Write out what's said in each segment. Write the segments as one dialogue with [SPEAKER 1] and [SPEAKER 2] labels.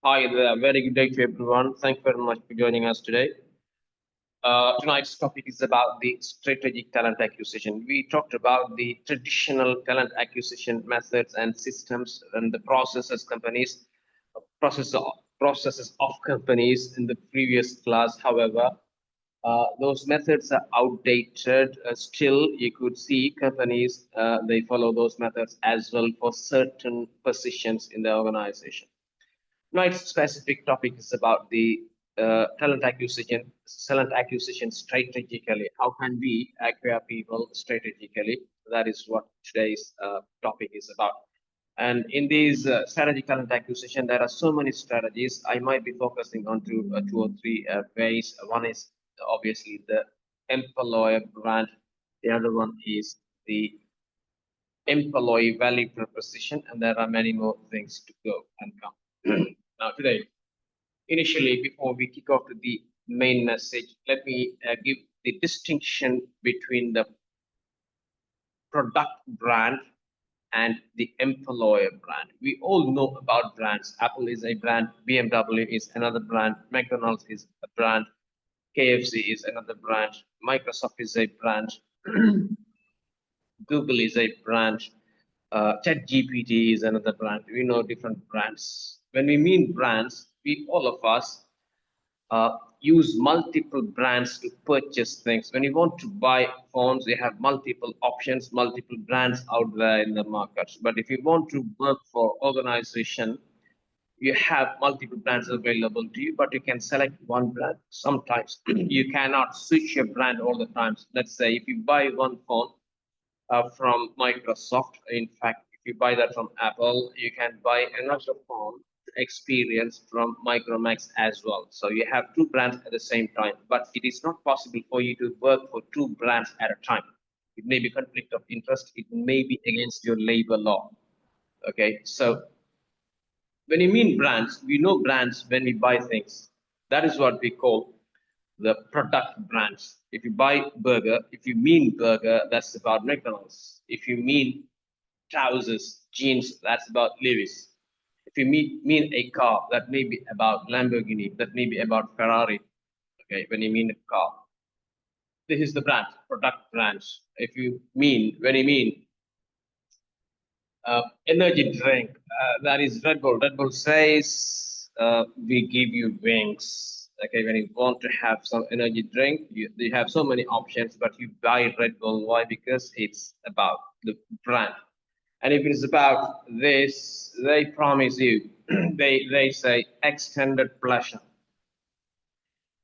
[SPEAKER 1] Hi there, very good day to everyone. Thank you very much for joining us today. Tonight's topic is about the strategic talent acquisition. We talked about the traditional talent acquisition methods and systems and the process of, processes of companies in the previous class. However, those methods are outdated. Still, you could see companies they follow those methods as well for certain positions in the organization. Tonight's specific topic is about the talent acquisition strategically. How can we acquire people strategically? That is what today's topic is about. And in these strategic talent acquisition, there are so many strategies. I might be focusing on two or three ways. One is obviously the employer brand. The other one is the employee value proposition, and there are many more things to go and come. Now, today, initially, before we kick off to the main message, let me give the distinction between the product brand and the employer brand. We all know about brands. Apple is a brand, BMW is another brand, McDonald's is a brand, KFC is another brand, Microsoft is a brand, Google is a brand, ChatGPT is another brand. We know different brands. When we mean brands, we all of us use multiple brands to purchase things. When you want to buy phones, you have multiple options, multiple brands out there in the market. But if you want to work for organization, you have multiple brands available to you, but you can select one brand. Sometimes you cannot switch your brand all the times. Let's say if you buy one phone from Microsoft, in fact, if you buy that from Apple, you can buy another phone experience from Micromax as well. So you have two brands at the same time, but it is not possible for you to work for two brands at a time. It may be conflict of interest. It may be against your labor law. Okay, so when you mean brands, we know brands when we buy things. That is what we call the product brands. If you buy burger, if you mean burger, that's about McDonald's. If you mean trousers, jeans, that's about Levi's. If you mean a car, that may be about Lamborghini, that may be about Ferrari. Okay, when you mean a car, this is the brand, product brands. If you mean, when you mean energy drink, that is Red Bull. Red Bull says we give you wings. Okay, when you want to have some energy drink, you have so many options, but you buy Red Bull. Why? Because it's about the brand. And if it's about this, they promise you, they say extended pleasure.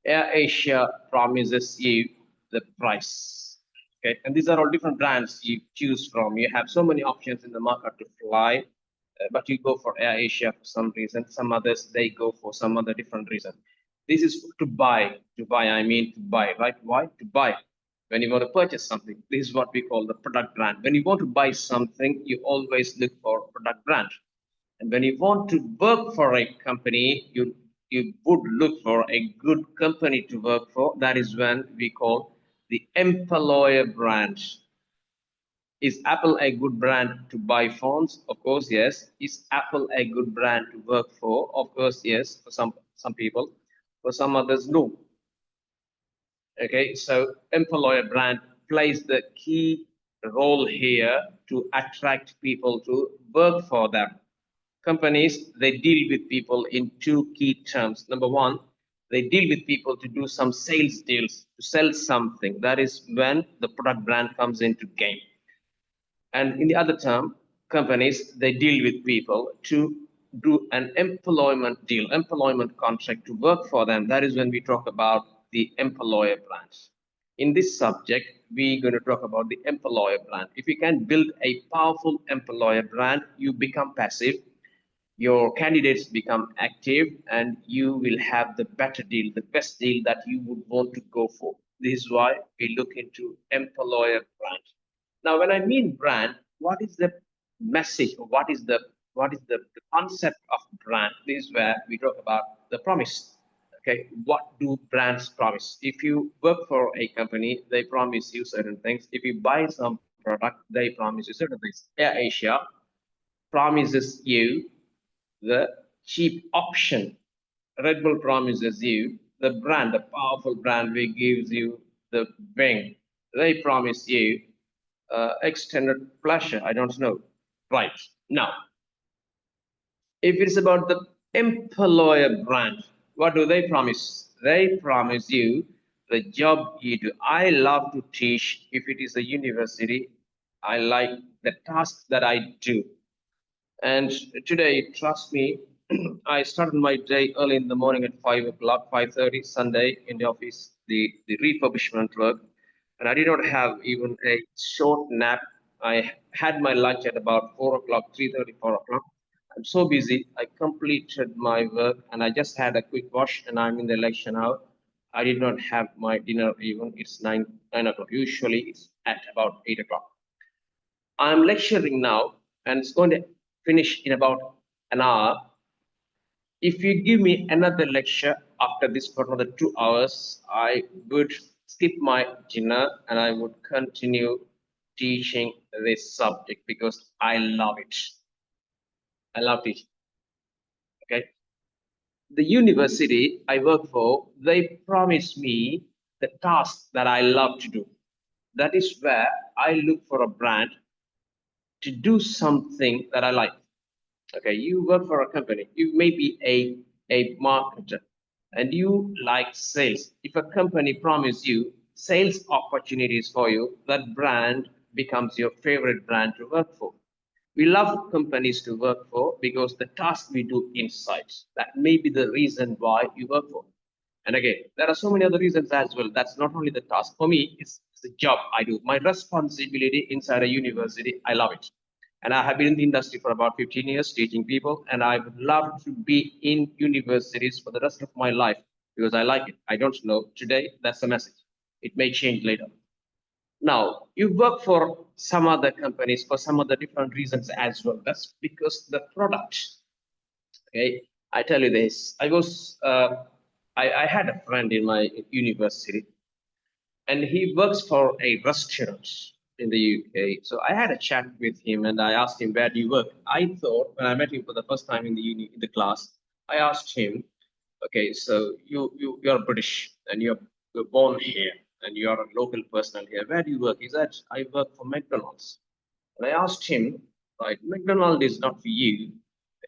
[SPEAKER 1] Air Asia promises you the price. Okay, and these are all different brands you choose from. You have so many options in the market to fly, but you go for Air Asia for some reason. Some others they go for some other different reason. This is to buy. To buy, I mean to buy, right? Why? To buy. When you want to purchase something, this is what we call the product brand. When you want to buy something, you always look for product brand. And when you want to work for a company, you would look for a good company to work for. That is when we call the employer brand. Is Apple a good brand to buy phones? Of course, yes. Is Apple a good brand to work for? Of course, yes. For some people, for some others, no. Okay, so employer brand plays the key role here to attract people to work for them. Companies, they deal with people in two key terms. Number one, they deal with people to do some sales deals, to sell something. That is when the product brand comes into game. And in the other term, companies, they deal with people to do an employment deal, employment contract to work for them. That is when we talk about the employer brands. In this subject, we're going to talk about the employer brand. If you can build a powerful employer brand, you become passive, your candidates become active, and you will have the better deal, the best deal that you would want to go for. This is why we look into employer brand. Now, when I mean brand, what is the message or what is the concept of brand? This is where we talk about the promise. Okay, what do brands promise? If you work for a company, they promise you certain things. If you buy some product, they promise you certain things. Air Asia promises you the cheap option. Red Bull promises you the brand, the powerful brand, which gives you the wing. They promise you extended pleasure. I don't know. Right. Now, if it's about the employer brand, what do they promise? They promise you the job you do. I love to teach. If it is a university, I like the task that I do. And today, trust me, I started my day early in the morning at 5 o'clock, 5:30, Sunday in the office, the refurbishment work. And I did not have even a short nap. I had my lunch at about 4 o'clock, 3:30, 4 o'clock. I'm so busy. I completed my work and I just had a quick wash and I'm in the election hour. I did not have my dinner even. It's 9 o'clock. Usually it's at about 8 o'clock. I'm lecturing now and it's going to finish in about an hour. If you give me another lecture after this for another 2 hours, I would skip my dinner and I would continue teaching this subject because I love it. I love teaching. Okay. The university I work for, they promise me the task that I love to do. That is where I look for a brand to do something that I like. Okay, you work for a company, you may be a marketer and you like sales. If a company promises you sales opportunities for you, that brand becomes your favorite brand to work for. We love companies to work for because the task we do inside, that may be the reason why you work for. And again, there are so many other reasons as well. That's not only the task. For me, it's the job I do. My responsibility inside a university, I love it. And I have been in the industry for about 15 years teaching people, and I would love to be in universities for the rest of my life because I like it. I don't know. Today, that's the message. It may change later. Now, you work for some other companies for some other different reasons as well. That's because the product, okay? I tell you this. I had a friend in my university, and he works for a restaurant in the UK. So I had a chat with him, and I asked him, "Where do you work?" I thought when I met him for the first time in the class, I asked him, "Okay, so you're British and you're born here and you're a local person here. Where do you work?" He said, "I work for McDonald's." And I asked him, "Right, McDonald's is not for you.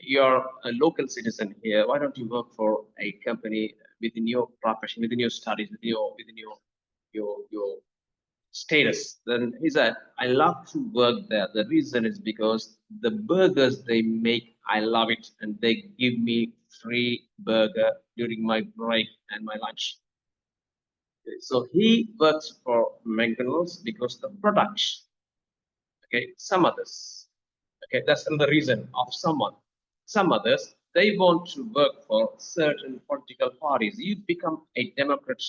[SPEAKER 1] You're a local citizen here. Why don't you work for a company within your profession, within your studies, within your status?" Then he said, "I love to work there. The reason is because the burgers they make, I love it, and they give me free burger during my break and my lunch." So he works for McDonald's because the products. Okay, some others. Okay, that's another reason of someone. Some others they want to work for certain political parties. You become a Democrat.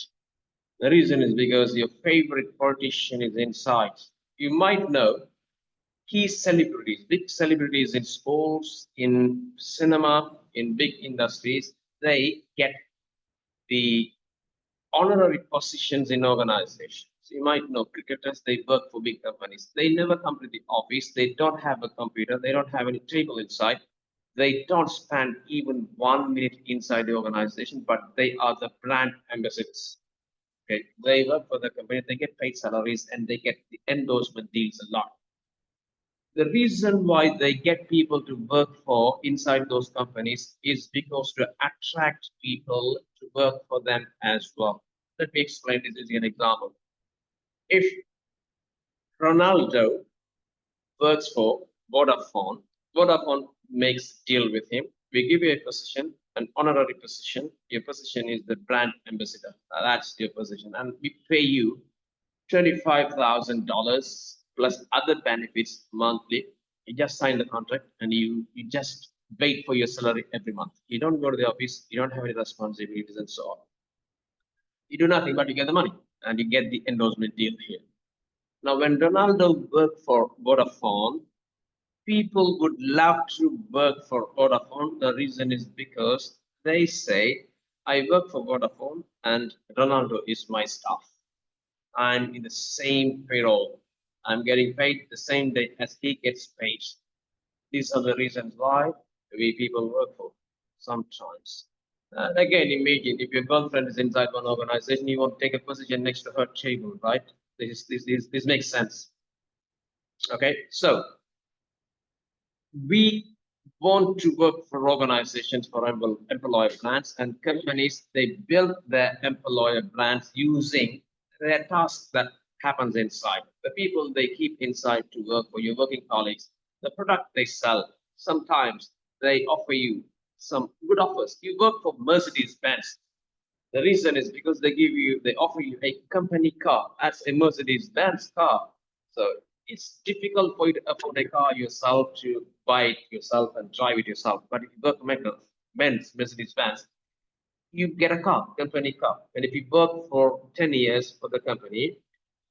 [SPEAKER 1] The reason is because your favorite politician is inside. You might know key celebrities, big celebrities in sports, in cinema, in big industries, they get the honorary positions in organizations. You might know cricketers, they work for big companies. They never come to the office. They don't have a computer. They don't have any table inside. They don't spend even 1 minute inside the organization, but they are the brand ambassadors. Okay, they work for the company, they get paid salaries, and they get the endorsement deals a lot. The reason why they get people to work for inside those companies is because to attract people to work for them as well. Let me explain this using an example. If Ronaldo works for Vodafone, Vodafone makes deal with him. We give you a position, an honorary position. Your position is the brand ambassador. That's your position, and we pay you $25,000 plus other benefits monthly. You just sign the contract and you just wait for your salary every month. You don't go to the office, you don't have any responsibilities and so on. You do nothing but you get the money and you get the endorsement deal here. Now, when Ronaldo worked for Vodafone, people would love to work for Vodafone. The reason is because they say, "I work for Vodafone and Ronaldo is my staff. I'm in the same payroll. I'm getting paid the same day as he gets paid." These are the reasons why we people work for. sometimes. And again, imagine if your girlfriend is inside one organization, you want to take a position next to her table, right? This makes sense. Okay, so we want to work for organizations for employer brands, and companies they build their employer brands using their tasks that happens inside the people they keep inside to work for your working colleagues, the product they sell. Sometimes they offer you some good offers. You work for Mercedes-Benz. The reason is because they offer you a company car as a Mercedes-Benz car. So it's difficult for you to afford a car yourself, to buy it yourself and drive it yourself. But if you work for Mercedes-Benz, you get a car, company car. And if you work for 10 years for the company,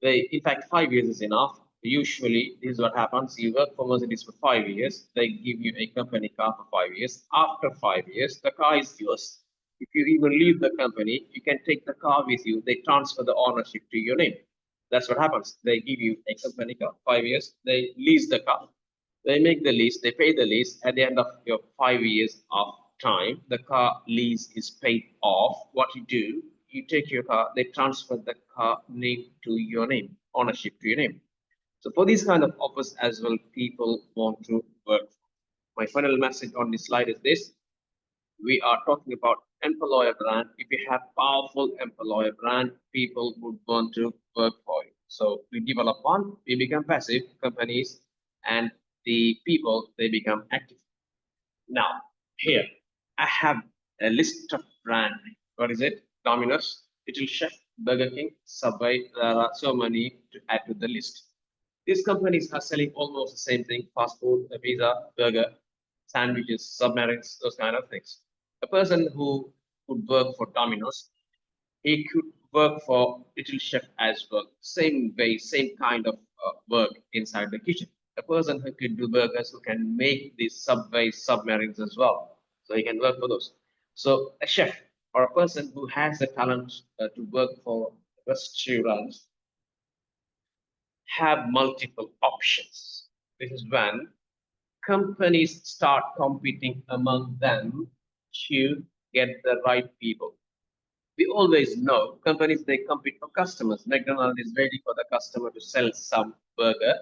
[SPEAKER 1] in fact, 5 years is enough. Usually, this is what happens. You work for Mercedes for 5 years, they give you a company car for 5 years. After 5 years, the car is yours. If you even leave the company, you can take the car with you. They transfer the ownership to your name. That's what happens. They give you a company car, 5 years, they lease the car. They make the lease, they pay the lease. At the end of your 5 years of time, the car lease is paid off. What you do, you take your car, they transfer the car name to your name, ownership to your name. So for these kind of offers as well, people want to work. My final message on this slide is this. We are talking about employer brand. If you have powerful employer brand, people would want to work for you. So we develop one, we become passive companies, and the people they become active. Now here I have a list of brand. What is it? Domino's, Little Chef, Burger King, Subway. There are so many to add to the list. These companies are selling almost the same thing: fast food, a pizza, burger, sandwiches, submarines, those kind of things. A person who could work for Domino's, he could work for Little Chef as well. Same way, same kind of work inside the kitchen. A person who could do burgers, who can make these Subway submarines as well. So he can work for those. So a chef or a person who has the talent to work for restaurants have multiple options. This is when companies start competing among them to get the right people. We always know companies they compete for customers. McDonald's is waiting for the customer to sell some burger.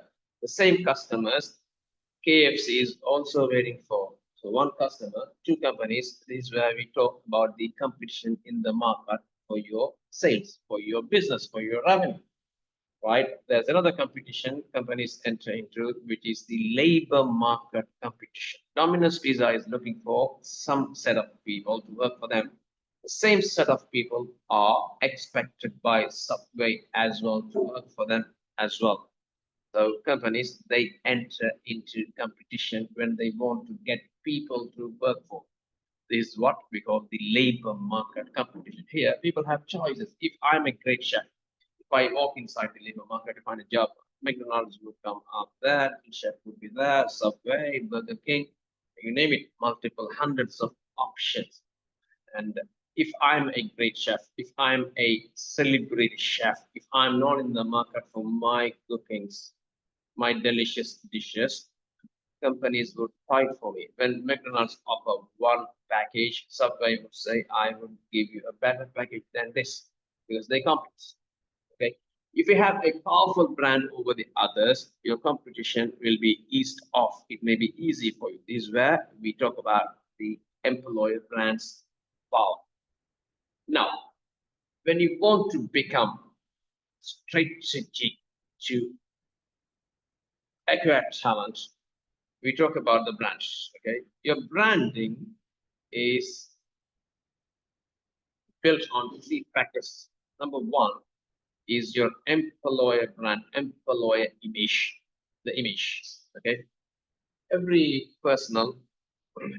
[SPEAKER 1] The same customers, KFC is also waiting for. So one customer, two companies. This is where we talk about the competition in the market for your sales, for your business, for your revenue, right? There's another competition companies enter into, which is the labor market competition. Domino's Pizza is looking for some set of people to work for them. The same set of people are expected by Subway as well to work for them as well. So companies they enter into competition when they want to get people to work for. This is what we call the labor market competition. Here, people have choices. If I'm a great chef, if I walk inside the labor market to find a job, McDonald's would come up there, Chef would be there, Subway, Burger King, you name it, multiple hundreds of options. And if I'm a great chef, if I'm a celebrity chef, if I'm not in the market for my cookings, my delicious dishes, companies would fight for me. When McDonald's offer one package, Subway would say, I would give you a better package than this because they compete. Okay. If you have a powerful brand over the others, your competition will be eased off. It may be easy for you. This is where we talk about the employer brand's power. Now, when you want to become strategic to acquire talent, we talk about the brands. Okay, your branding is built on three factors. Number one is your employer brand, employer image, the image. Okay, every personal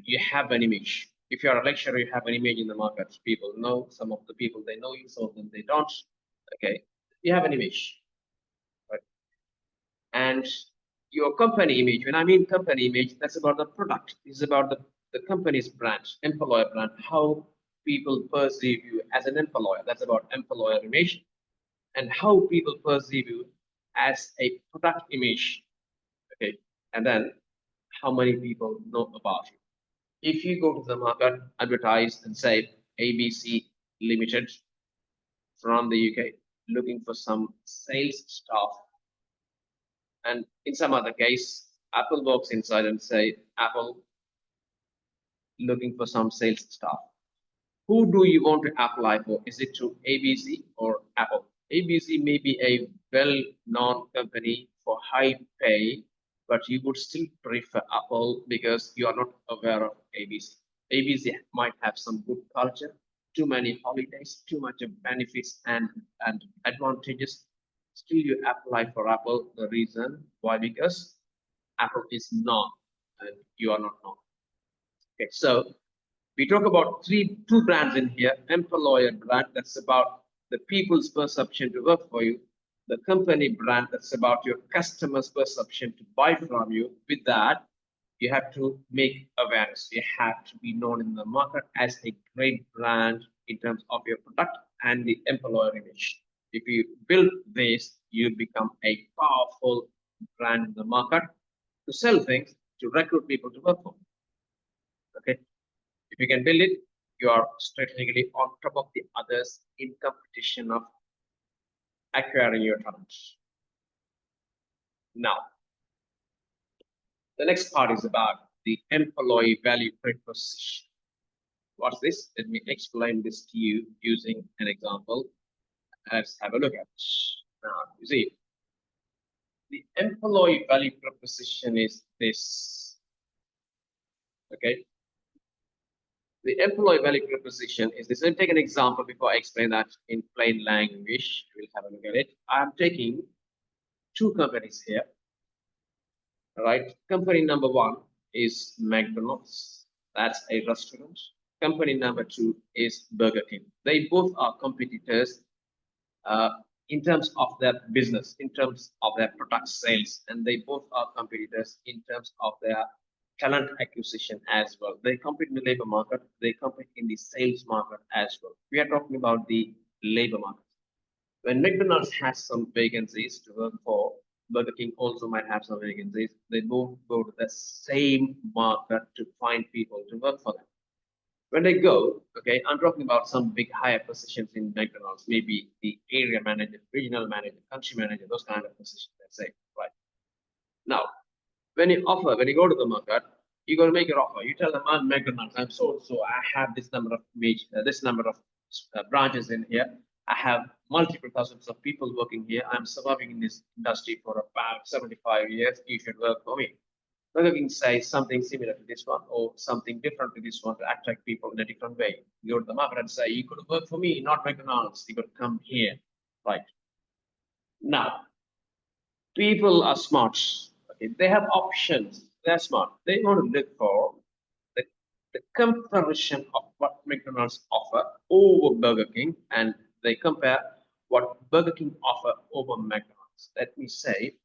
[SPEAKER 1] you have an image. If you're a lecturer, you have an image in the market. People know, some of the people they know you, some of them they don't. Okay, you have an image, right? And your company image, when I mean company image, that's about the product. It's about the company's brand, employer brand, how people perceive you as an employer. That's about employer image. And how people perceive you as a product image. Okay. And then how many people know about you. If you go to the market, advertise and say ABC Limited from the UK looking for some sales staff, and in some other case, Apple walks inside and say Apple looking for some sales staff. Who do you want to apply for? Is it to ABC or Apple? ABC may be a well-known company for high pay, but you would still prefer Apple because you are not aware of ABC. ABC might have some good culture, too many holidays, too much of benefits and advantages. Still, you apply for Apple. The reason why? Because Apple is known and you are not known. Okay, so we talk about two brands in here. Employer brand, that's about the people's perception to work for you. The company brand, that's about your customers' perception to buy from you. With that, you have to make awareness. You have to be known in the market as a great brand in terms of your product and the employer image. If you build this, you become a powerful brand in the market to sell things, to recruit people to work for. Okay. If you can build it, you are strategically on top of the others in competition of acquiring your talent. Now, the next part is about the employee value proposition. What's this? Let me explain this to you using an example. Let's have a look at it. Now, you see, the employee value proposition is this. Okay. The employee value proposition is this. Let me take an example before I explain that in plain language. We'll have a look at it. I'm taking two companies here. All right. Company number one is McDonald's. That's a restaurant. Company number two is Burger King. They both are competitors uh, in terms of their business, in terms of their product sales, and they both are competitors in terms of their talent acquisition as well. They compete in the labor market, they compete in the sales market as well. We are talking about the labor market. When McDonald's has some vacancies to work for, Burger King also might have some vacancies. They both go to the same market to find people to work for them. When they go, okay, I'm talking about some big higher positions in McDonald's, maybe the area manager, regional manager, country manager, those kind of positions, let's say, right? Now, when you go to the market, you got to make your offer. You tell them, I'm McDonald's, I'm so, I have this number of branches in here. I have multiple thousands of people working here. I'm surviving in this industry for about 75 years. You should work for me. Burger King says something similar to this one or something different to this one to attract people in a different way. You go to the market and say, you could work for me, not McDonald's. You could come here. Right. Now, people are smart. Okay, they have options. They're smart. They want to look for the, the comparison of what McDonald's offer over Burger King, and they compare what Burger King offer over McDonald's. Let me say,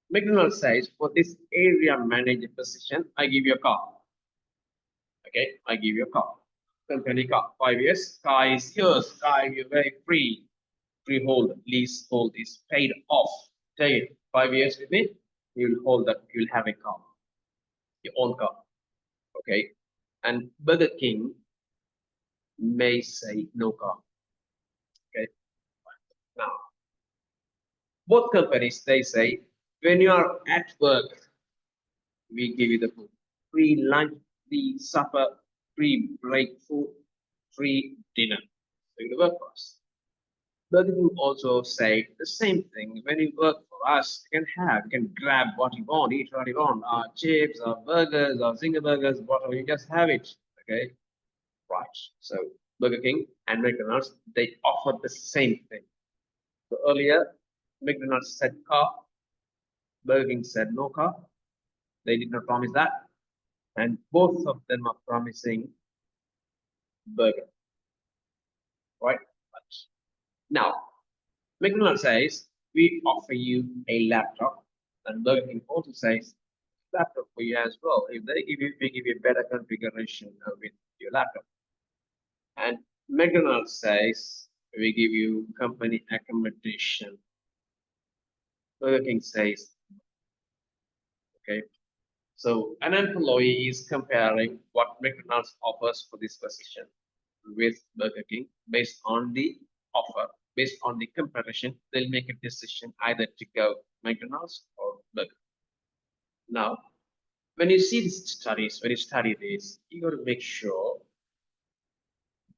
[SPEAKER 1] McDonald's says for this area manager position, I give you a car. Okay, I give you a car. Company car, 5 years. Car is yours. Car you're very free. Freehold, leasehold is paid off. Take it. 5 years with me, you'll hold that, you'll have a car. Your own car. Okay. And Burger King may say no car. Okay. Now, both companies they say when you are at work, we give you the food. Free lunch, free supper, free break food, free dinner. So you work for us. Burger King also say the same thing. When you work for us, you can grab what you want, eat what you want, our chips, our burgers, our zinger burgers, whatever, you just have it. Okay, right. So Burger King and McDonald's, they offer the same thing. So earlier, McDonald's said car, Burger King said no car. They did not promise that. And both of them are promising burger, right? But now, McDonald's says we offer you a laptop, and Burger King also says laptop for you as well. If they give you, we give you better configuration with your laptop. And McDonald's says we give you company accommodation. Burger King says, okay, So an employee is comparing what McDonald's offers for this position with Burger King based on the offer. Based on the comparison, they'll make a decision either to go McDonald's or Burger. Now, when you see these studies, when you study this, you got to make sure,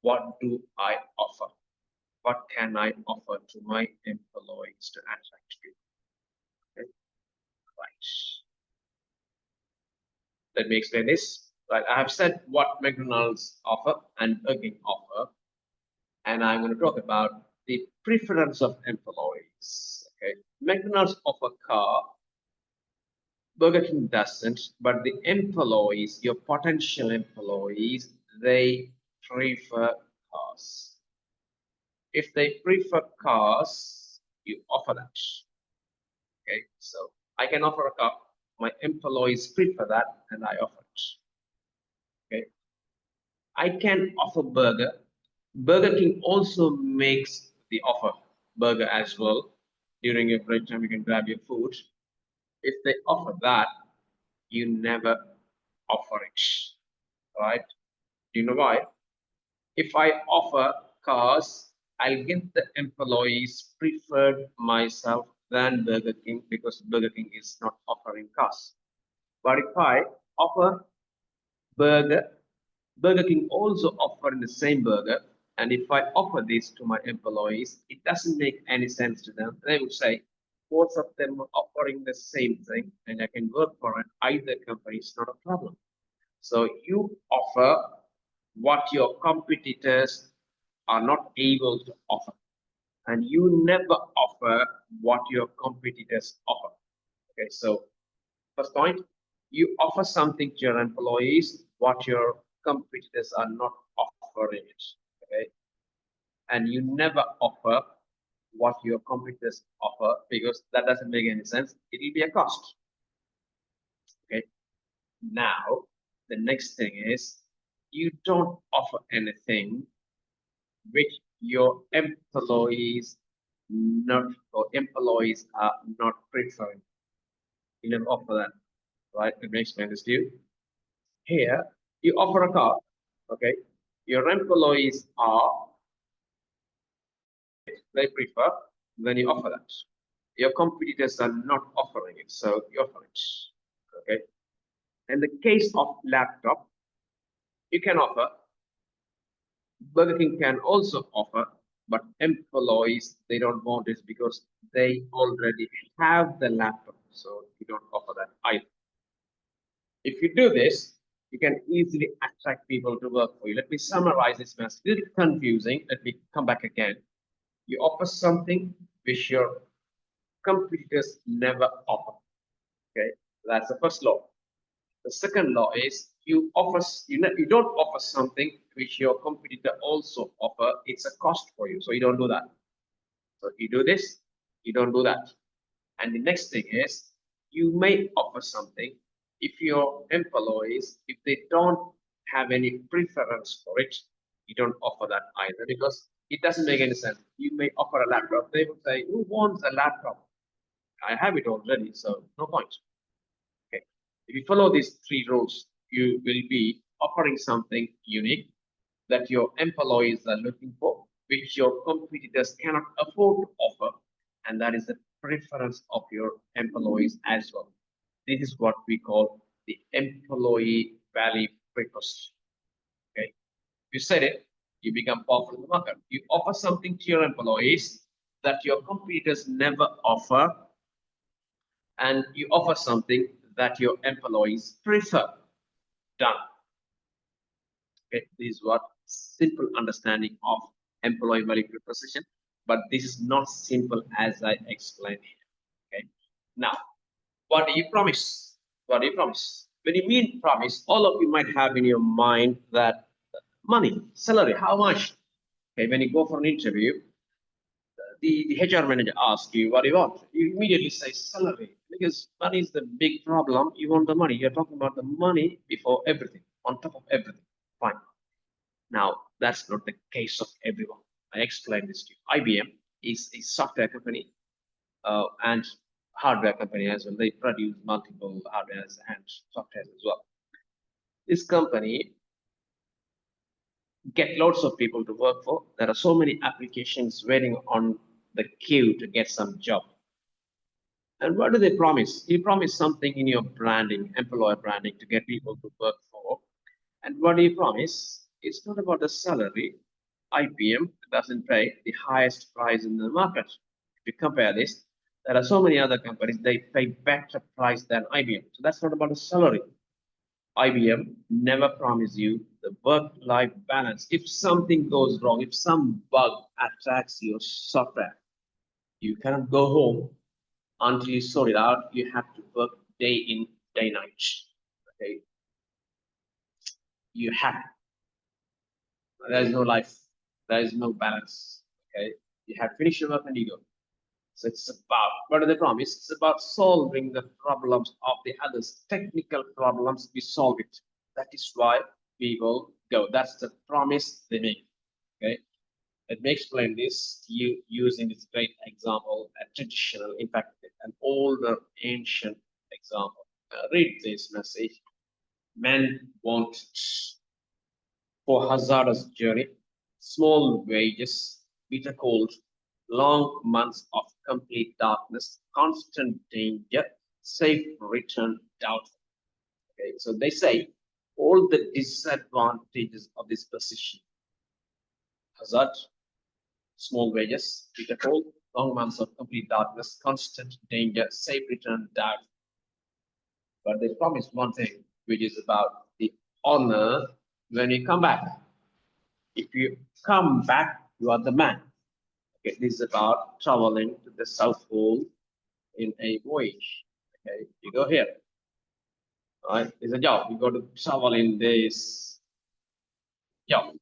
[SPEAKER 1] what do I offer? What can I offer to my employees to attract people? Okay, right. Let me explain this. Right, I have said what McDonald's offer and Burger King offer, and I'm going to talk about the preference of employees. Okay, McDonald's offer car, Burger King doesn't, but the employees, your potential employees, they prefer cars. If they prefer cars, you offer that. Okay, so I can offer a car. My employees prefer that, and I offer it. Okay, I can offer burger. Burger King also makes the offer burger as well. During your break time, you can grab your food. If they offer that, you never offer it, right? Do you know why? If I offer cars, I'll get the employees preferred myself than Burger King because Burger King is not offering cars. But if I offer burger, Burger King also offering the same burger, and if I offer this to my employees, it doesn't make any sense to them. They would say, both of them are offering the same thing, and I can work for it. Either company is not a problem. So you offer what your competitors are not able to offer, and you never offer what your competitors offer. Okay, so first point, you offer something to your employees what your competitors are not offering it. Okay, and you never offer what your competitors offer because that doesn't make any sense. It will be a cost. Okay, now the next thing is you don't offer anything which your employees not or employees are not preferring. You never offer that, right? Let me explain this to you. Here, you offer a car, okay? Your employees are, they prefer, then you offer that. Your competitors are not offering it, so you offer it, okay? In the case of laptop, you can offer, Burger King can also offer, but employees, they don't want it because they already have the laptop, so you don't offer that either. If you do this, you can easily attract people to work for you. Let me summarize this message. It's a little confusing. Let me come back again. You offer something which your competitors never offer. Okay, that's the first law. The second law is you offer you don't offer something which your competitor also offer. It's a cost for you, so you don't do that. So you do this, you don't do that. And the next thing is you may offer something if your employees, if they don't have any preference for it, you don't offer that either because it doesn't make any sense. You may offer a laptop. They would say, who wants a laptop? I have it already, so no point. Okay. If you follow these three rules, you will be offering something unique that your employees are looking for, which your competitors cannot afford to offer, and that is the preference of your employees as well. This is what we call the employee value proposition. Okay, you said it, you become powerful in the market. You offer something to your employees that your competitors never offer, and you offer something that your employees prefer. Done. Okay, this is what simple understanding of employee value proposition, but this is not simple as I explained here. Okay, now what do you promise? What do you promise? When you mean promise, all of you might have in your mind that money, salary, how much? Okay, when you go for an interview, the HR manager asks you what do you want. You immediately say salary because money is the big problem. You want the money. You're talking about the money before everything, on top of everything. Fine. Now, that's not the case of everyone. I explained this to you. IBM is a software company and hardware company as well. They produce multiple physical hardware and software as well. This company get lots of people to work for. There are so many applications waiting on the queue to get some job. And what do they promise? You promise something in your branding, employer branding, to get people to work for. And what do you promise? It's not about the salary. IBM doesn't pay the highest price in the market. If you compare this, there are so many other companies, they pay better price than IBM. So that's not about the salary. IBM never promise you the work-life balance. If something goes wrong, if some bug attacks your software, you cannot go home until you sort it out. You have to work day in, day night. Okay, you have. There is no life. There is no balance. Okay, you have finished your work and you go. So it's about what are the promise? It's about solving the problems of the others. Technical problems, we solve it. That is why we will go. That's the promise they make. Okay. Let me explain this to you using this great example, a traditional, in fact, an older, ancient example. Read this message. Men want for hazardous journey, small wages, bitter cold, long months of complete darkness, constant danger, safe return doubtful. Okay, so they say all the disadvantages of this position: hazard, small wages, bitter cold, long months of complete darkness, constant danger, safe return doubtful. But they promise one thing, which is about the honor when you come back. If you come back, you are the man. Okay, this is about traveling to the South Pole in a voyage. Okay, you go here. All right, it's a job. You got to travel in this job.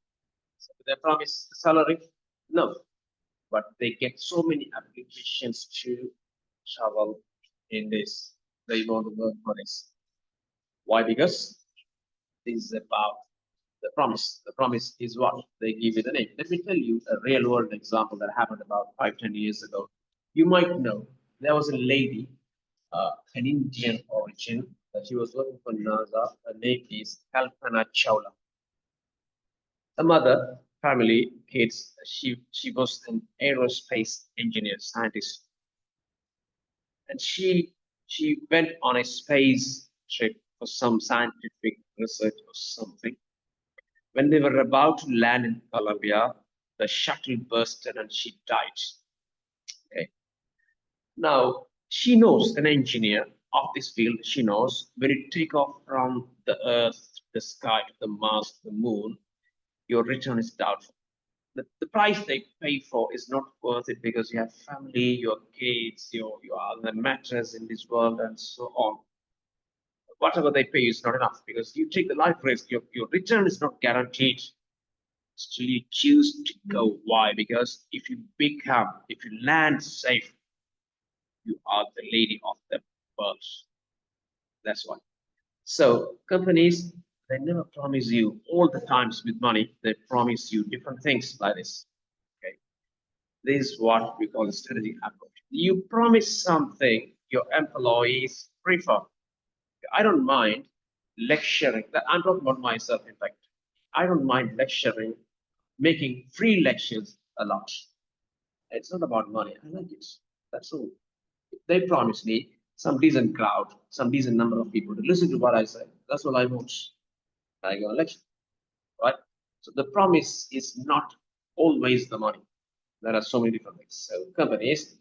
[SPEAKER 1] So they promise salary? No, but they get so many applications to travel in this. They want to work for this. Why? Because this is about the promise. The promise is what? They give you the name. Let me tell you a real world example that happened about 5, 10 years ago. You might know there was a lady, an Indian origin, that she was working for NASA. Her name is Kalpana Chawla. The mother, family, kids, she was an aerospace engineer, scientist. And she went on a space trip for some scientific research or something. When they were about to land in Colombia, the shuttle bursted and she died. Okay. Now, she knows, an engineer of this field, she knows when you take off from the earth, the sky, to the Mars, the moon, your return is doubtful. The price they pay for is not worth it because you have family, your kids, you are the matters in this world, and so on. Whatever they pay is not enough because you take the life risk, your return is not guaranteed. Still, you choose to go. Why? Because if you land safe, you are the lady of the world. That's why. So companies, they never promise you all the times with money. They promise you different things like this. Okay. This is what we call a strategic approach. You promise something your employees prefer. I don't mind lecturing. I'm talking about myself, in fact. I don't mind lecturing, making free lectures a lot. It's not about money. I like it. That's all. They promise me some decent crowd, some decent number of people to listen to what I say. That's all I want. I go lecture, right? So the promise is not always the money. There are so many different things. So companies,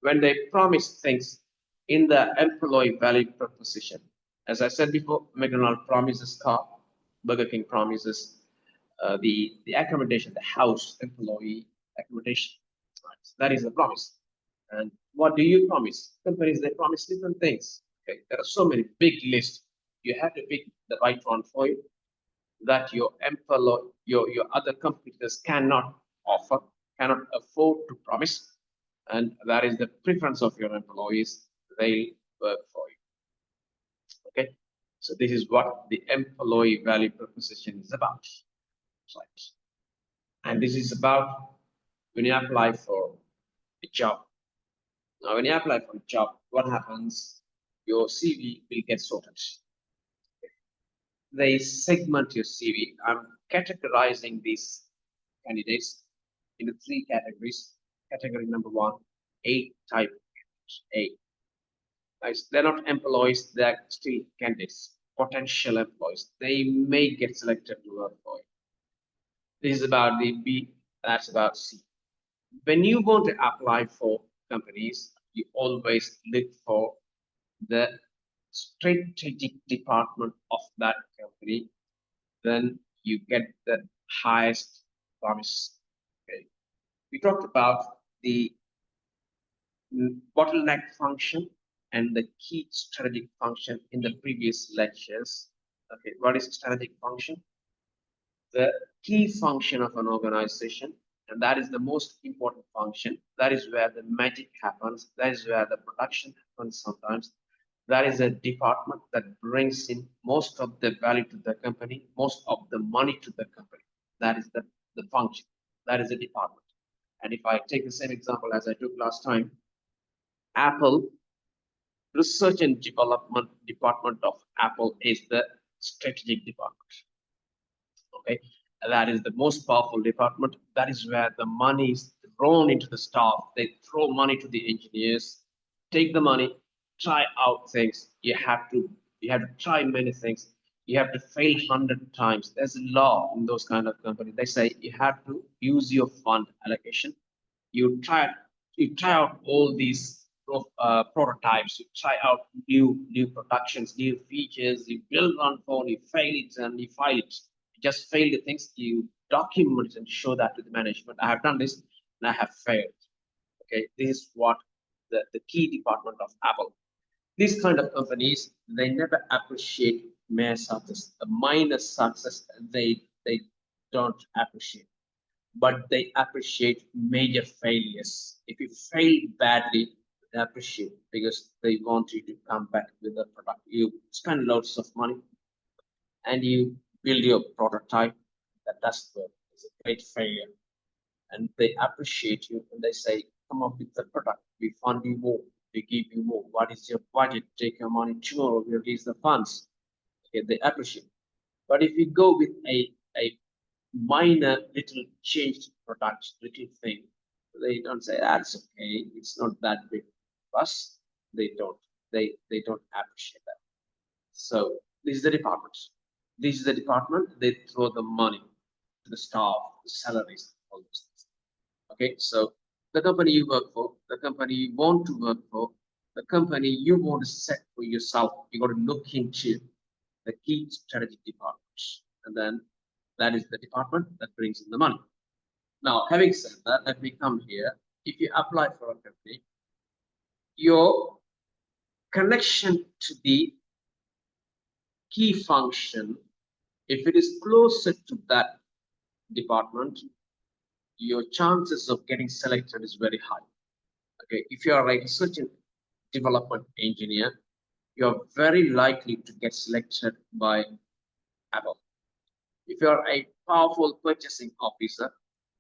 [SPEAKER 1] when they promise things in the employee value proposition, as I said before, McDonald's promises car, Burger King promises the accommodation, the house, employee accommodation. Right? So that is the promise. And what do you promise? Companies, they promise different things. Okay, there are so many big lists. You have to pick the right one for you that your employee, your other competitors cannot offer, cannot afford to promise, and that is the preference of your employees. They work for you. Okay, so this is what the employee value proposition is about, right? And this is about when you apply for a job. Now, when you apply for a job, what happens? your CV will get sorted. They segment your CV. I'm categorizing these candidates into three categories. Category number one, A type A. Guys, they're not employees, they're still candidates, potential employees. They may get selected to work for you. This is about the B, that's about C. When you want to apply for companies, you always look for the strategic department of that company, then you get the highest promise. Okay. We talked about the bottleneck function and the key strategic function in the previous lectures. Okay, what is strategic function? The key function of an organization, and that is the most important function. That is where the magic happens. That is where the production happens sometimes. That is a department that brings in most of the value to the company, most of the money to the company. That is the function. That is a department. And if I take the same example as I took last time, Apple research and development department of Apple is the strategic department. Okay, that is the most powerful department. That is where the money is thrown into the staff. They throw money to the engineers, take the money, try out things. You have to try many things. You have to fail 100 times. There's a law in those kind of companies. They say you have to use your fund allocation. You try out all these prototypes. You try out new productions, new features. You build one phone, you fail it, and you file it. You just fail the things. You document it and show that to the management. I have done this and I have failed. Okay, this is what the key department of Apple. These kind of companies, they never appreciate mere success. The minor success, they don't appreciate, but they appreciate major failures. If you fail badly, they appreciate because they want you to come back with a product. You spend lots of money and you build your prototype that does work. It's a great failure. And they appreciate you and they say, come up with the product. We fund you more. We give you more. What is your budget? Take your money tomorrow. We release the funds. Okay, they appreciate. But if you go with a minor little changed product, little thing, they don't say that's okay. It's not that big. Plus, they don't. They don't appreciate that. So this is the department. This is the department. They throw the money to the staff, the salaries, all those things. Okay, so the company you work for, the company you want to work for, the company you want to set for yourself, you got to look into the key strategic departments, and then that is the department that brings in the money. Now, having said that, let me come here. If you apply for a company, your connection to the key function, if it is closer to that department, your chances of getting selected is very high. Okay, if you are a research and development engineer, you are very likely to get selected by Apple. If you are a powerful purchasing officer,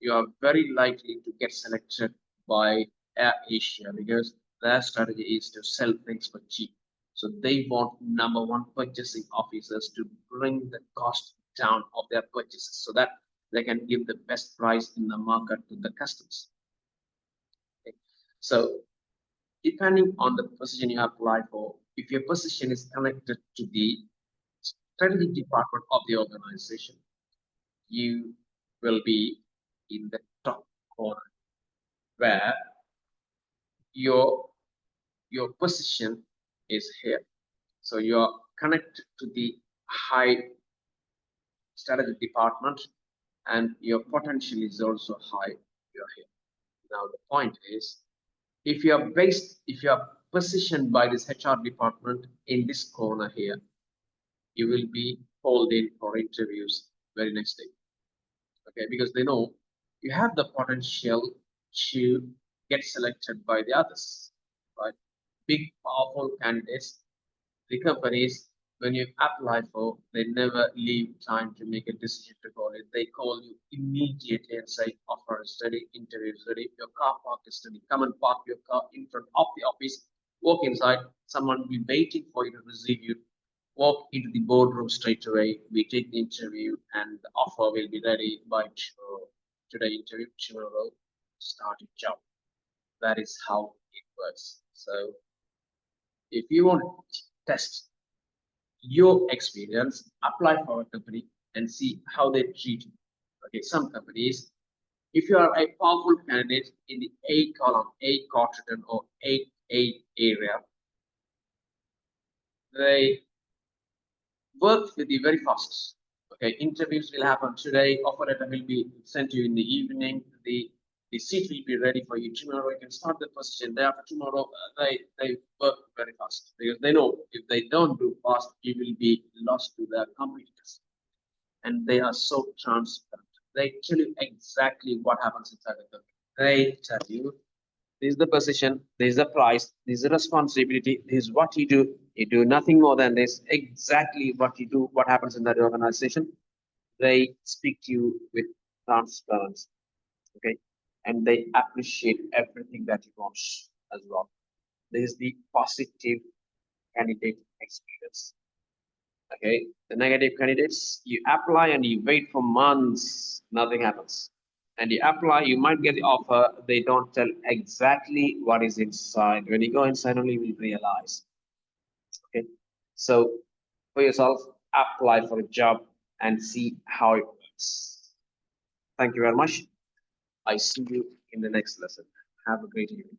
[SPEAKER 1] you are very likely to get selected by AirAsia because their strategy is to sell things for cheap. So they want number one purchasing officers to bring the cost down of their purchases so that they can give the best price in the market to the customers. Okay. So depending on the position you apply for, if your position is connected to the strategic department of the organization, you will be in the top corner where your position is here. So you're connected to the high strategic department and your potential is also high. You're here. Now the point is, if you are positioned by this HR department in this corner here, you will be called in for interviews very next day. Okay, because they know you have the potential to get selected by the others, right? Big, powerful candidates, the companies, when you apply for, they never leave time to make a decision to call it. They call you immediately and say, offer is ready, interview is ready, your car park is ready. Come and park your car in front of the office. Walk inside, someone will be waiting for you to receive you. Walk into the boardroom straight away. We take the interview, and the offer will be ready by tomorrow. Today interview, tomorrow start a job. That is how it works. So if you want to test your experience, apply for a company and see how they treat you. Okay, some companies, if you are a powerful candidate in the A column, A quadrant, or A area, they work with you very fast. Okay, interviews will happen today. Offer letter will be sent to you in the evening. The seat will be ready for you tomorrow. You can start the position. Day after tomorrow, they work very fast because they know if they don't do fast, you will be lost to their competitors. And they are so transparent. They tell you exactly what happens inside the company. They tell you this is the position, this is the price, this is the responsibility, this is what you do. You do nothing more than this. Exactly what you do, what happens in that organization. They speak to you with transparency, okay? And they appreciate everything that you want as well. This is the positive candidate experience. Okay, the negative candidates, you apply and you wait for months, nothing happens. And you apply, you might get the offer, they don't tell exactly what is inside. When you go inside, only you will realize. Okay, so for yourself, apply for a job and see how it works. Thank you very much. I see you in the next lesson. Have a great evening.